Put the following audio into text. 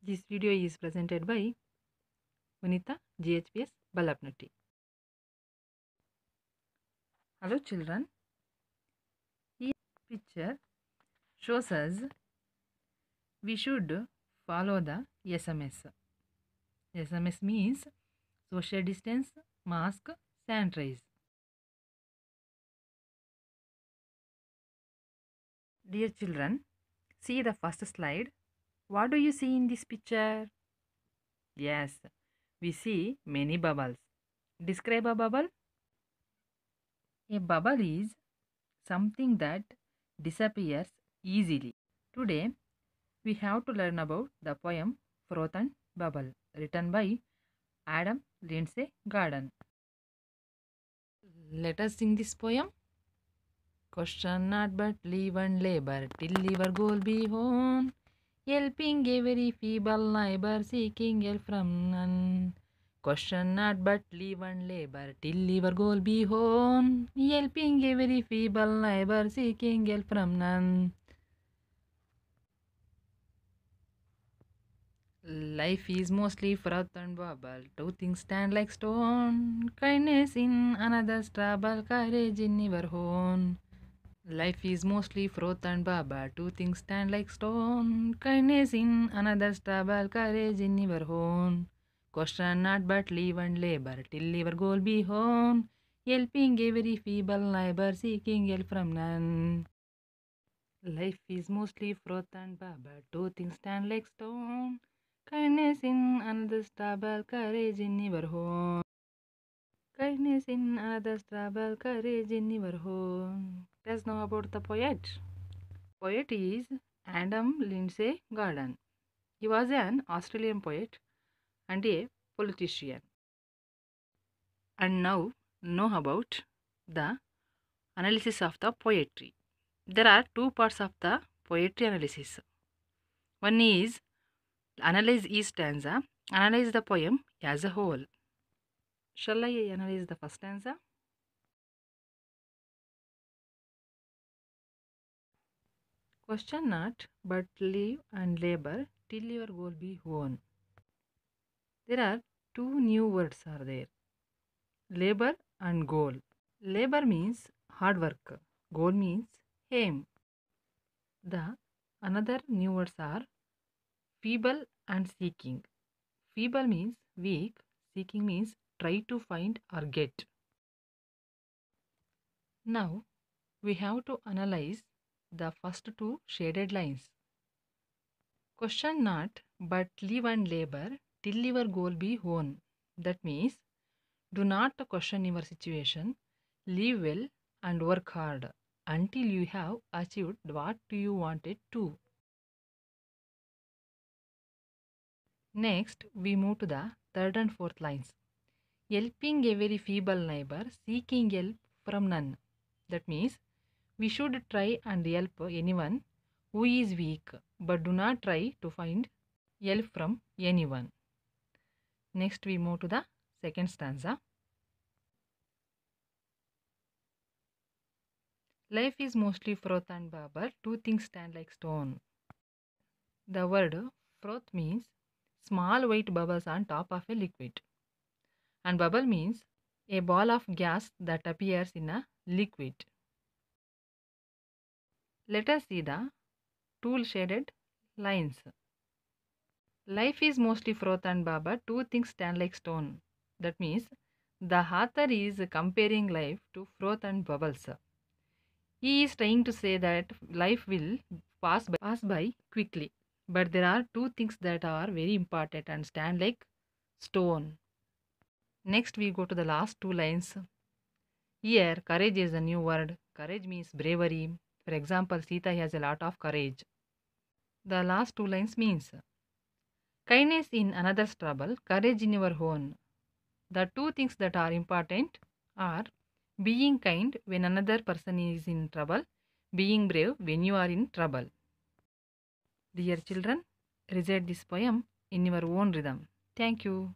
This video is presented by Vanita GHPS Balapnatti. Hello children. This picture shows us we should follow the SMS. SMS means social distance, mask, sanitize. Dear children, see the first slide. What do you see in this picture? Yes, we see many bubbles. Describe a bubble. A bubble is something that disappears easily. Today, we have to learn about the poem Froth and Bubble, written by Adam Lindsay Garden. Let us sing this poem. Question not but live and labor till your goal be won. Helping every feeble neighbor, seeking help from none. Question not but live and labor till your goal be won. Helping every feeble neighbor, seeking help from none. Life is mostly froth and bubble. Two things stand like stone. Kindness in another's trouble, courage in your own. Life is mostly froth and bubble. Two things stand like stone. Kindness in another's trouble, courage in your own. Question not but live and labor till your goal be won. Helping every feeble neighbor, seeking help from none. Life is mostly froth and bubble. Two things stand like stone. Kindness in another's trouble, courage in your own. Kindness in another's trouble, courage in your own. Let us know about the poet. Poet is Adam Lindsay Garden. He was an Australian poet and a politician. And now know about the analysis of the poetry. There are two parts of the poetry analysis. One is analyze each stanza, analyze the poem as a whole. Shall I analyze the first stanza? Question not, but live and labor till your goal be won. There are two new words are there. Labor and goal. Labor means hard work. Goal means aim. The another new words are feeble and seeking. Feeble means weak. Seeking means try to find or get. Now we have to analyze the first two shaded lines. Question not, but live and labor till your goal be won. That means do not question your situation, live well and work hard until you have achieved what you wanted to. Next, we move to the third and fourth lines. Helping a very feeble neighbor, seeking help from none. That means we should try and help anyone who is weak, but do not try to find help from anyone. Next, we move to the second stanza. Life is mostly froth and bubble, two things stand like stone. The word froth means small white bubbles on top of a liquid, and bubble means a ball of gas that appears in a liquid. Let us see the two shaded lines. Life is mostly froth and bubble, two things stand like stone. That means the author is comparing life to froth and bubbles. He is trying to say that life will pass by quickly, but there are two things that are very important and stand like stone. Next, we go to the last two lines. Here, courage is a new word. Courage means bravery. For example, Sita has a lot of courage. The last two lines means kindness in another's trouble, courage in your own. The two things that are important are being kind when another person is in trouble, being brave when you are in trouble. Dear children, recite this poem in your own rhythm. Thank you.